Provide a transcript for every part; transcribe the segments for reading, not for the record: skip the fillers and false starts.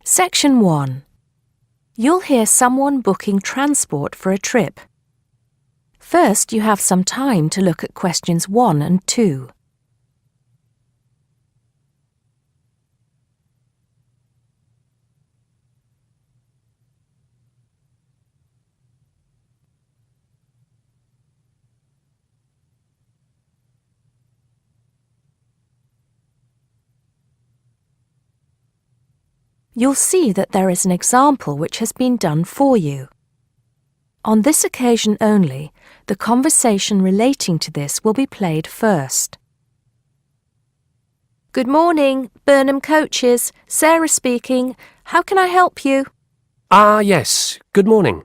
Section 1. You'll hear someone booking transport for a trip. First, you have some time to look at questions 1 and 2. You'll see that there is an example which has been done for you. On this occasion only, the conversation relating to this will be played first. Good morning, Burnham Coaches. Sarah speaking. How can I help you? Yes. Good morning.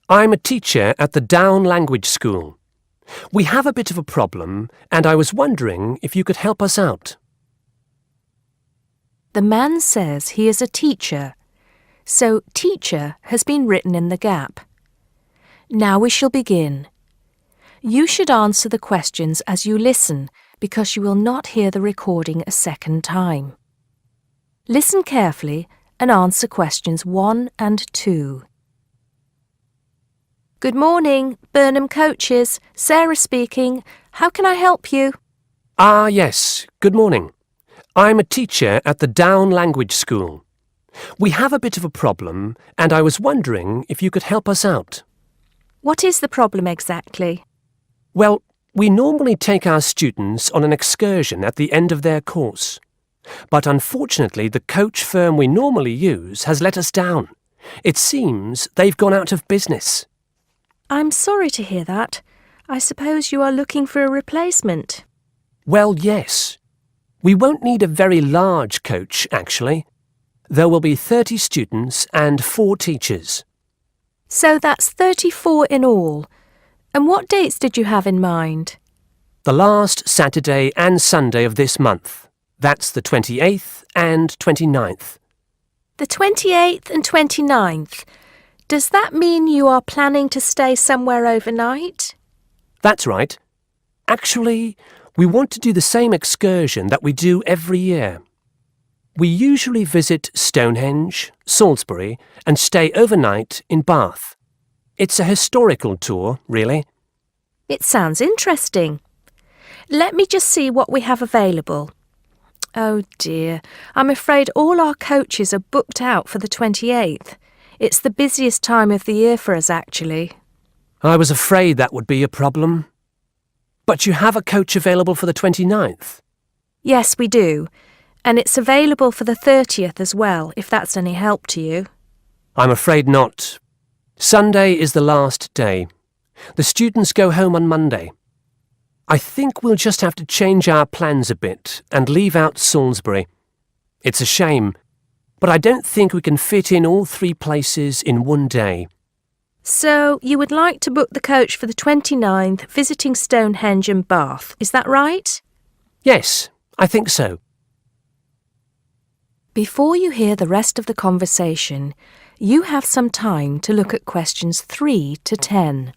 I'm a teacher at the Down Language School. We have a bit of a problem, and I was wondering if you could help us out. The man says he is a teacher, so teacher has been written in the gap. Now we shall begin. You should answer the questions as you listen, because you will not hear the recording a second time. Listen carefully and answer questions 1 and 2. Good morning, Burnham Coaches. Sarah speaking. How can I help you? Yes. Good morning. I'm a teacher at the Down Language School. We have a bit of a problem, and I was wondering if you could help us out. What is the problem exactly? Well, we normally take our students on an excursion at the end of their course. But unfortunately, the coach firm we normally use has let us down. It seems they've gone out of business. I'm sorry to hear that. I suppose you are looking for a replacement. Well, yes. We won't need a very large coach, actually. There will be 30 students and 4 teachers. So that's 34 in all. And what dates did you have in mind? The last Saturday and Sunday of this month. That's the 28th and 29th. The 28th and 29th. Does that mean you are planning to stay somewhere overnight? That's right. Actually, we want to do the same excursion that we do every year. We usually visit Stonehenge, Salisbury, and stay overnight in Bath. It's a historical tour, really. It sounds interesting. Let me just see what we have available. Oh dear, I'm afraid all our coaches are booked out for the 28th. It's the busiest time of the year for us, actually. I was afraid that would be a problem. But you have a coach available for the 29th? Yes, we do. And it's available for the 30th as well, if that's any help to you. I'm afraid not. Sunday is the last day. The students go home on Monday. I think we'll just have to change our plans a bit and leave out Salisbury. It's a shame, but I don't think we can fit in all 3 places in one day. So you would like to book the coach for the 29th, visiting Stonehenge and Bath, is that right? Yes, I think so. Before you hear the rest of the conversation, you have some time to look at questions 3 to 10.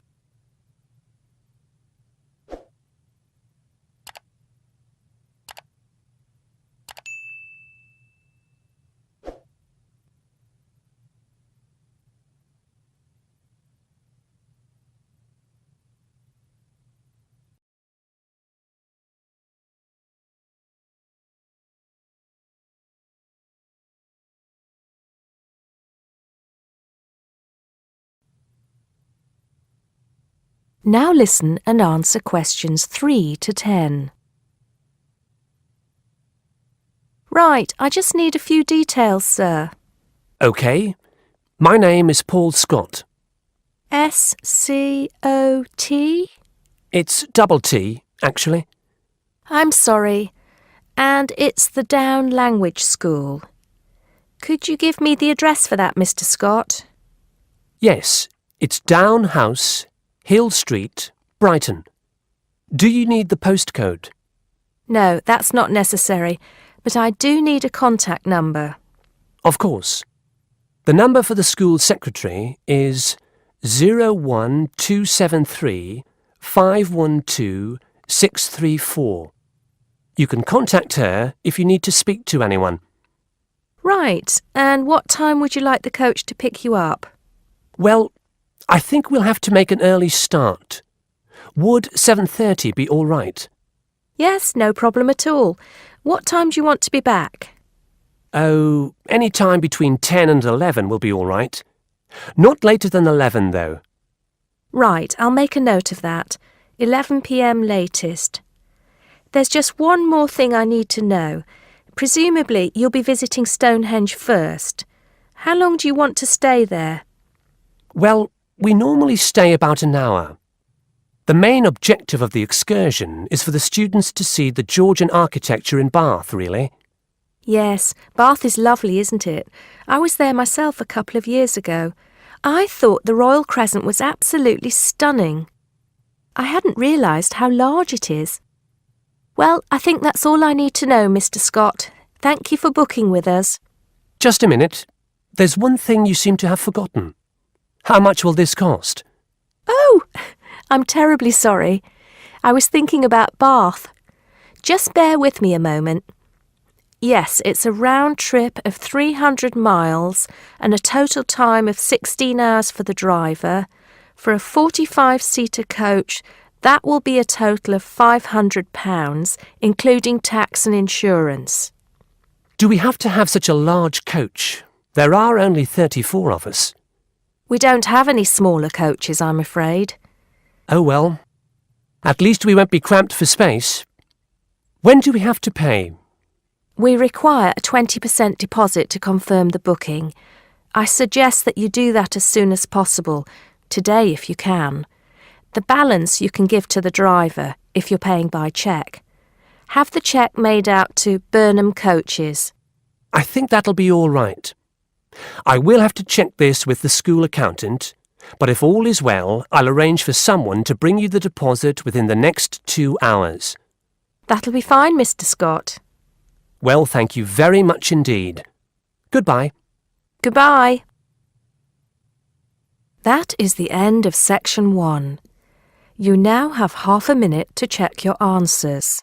Now listen and answer questions 3 to 10. Right, I just need a few details, sir. OK. My name is Paul Scott. S-C-O-T? It's double T, actually. I'm sorry. And it's the Down Language School. Could you give me the address for that, Mr. Scott? Yes, it's Down House, Hill Street, Brighton. Do you need the postcode? No, that's not necessary, but I do need a contact number. Of course. The number for the school secretary is 01273 512 634. You can contact her if you need to speak to anyone. Right, and what time would you like the coach to pick you up? Well, I think we'll have to make an early start. Would 7:30 be all right? Yes, no problem at all. What time do you want to be back? Oh, any time between 10 and 11 will be all right. Not later than 11, though. Right, I'll make a note of that. 11 p.m. latest. There's just one more thing I need to know. Presumably, you'll be visiting Stonehenge first. How long do you want to stay there? Well, we normally stay about an hour. The main objective of the excursion is for the students to see the Georgian architecture in Bath, really. Yes, Bath is lovely, isn't it? I was there myself a couple of years ago. I thought the Royal Crescent was absolutely stunning. I hadn't realised how large it is. Well, I think that's all I need to know, Mr. Scott. Thank you for booking with us. Just a minute. There's one thing you seem to have forgotten. How much will this cost? Oh, I'm terribly sorry. I was thinking about Bath. Just bear with me a moment. Yes, it's a round trip of 300 miles and a total time of 16 hours for the driver. For a 45-seater coach, that will be a total of £500, including tax and insurance. Do we have to have such a large coach? There are only 34 of us. We don't have any smaller coaches, I'm afraid. Oh well. At least we won't be cramped for space. When do we have to pay? We require a 20% deposit to confirm the booking. I suggest that you do that as soon as possible, today if you can. The balance you can give to the driver if you're paying by cheque. Have the cheque made out to Burnham Coaches. I think that'll be all right. I will have to check this with the school accountant, but if all is well, I'll arrange for someone to bring you the deposit within the next 2 hours. That'll be fine, Mr. Scott. Well, thank you very much indeed. Goodbye. Goodbye. That is the end of section 1. You now have half a minute to check your answers.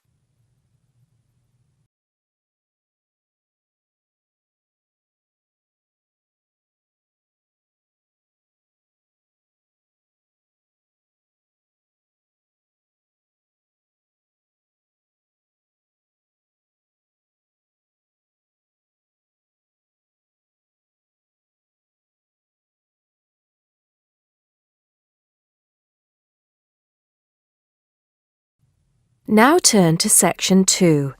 Now turn to section 2.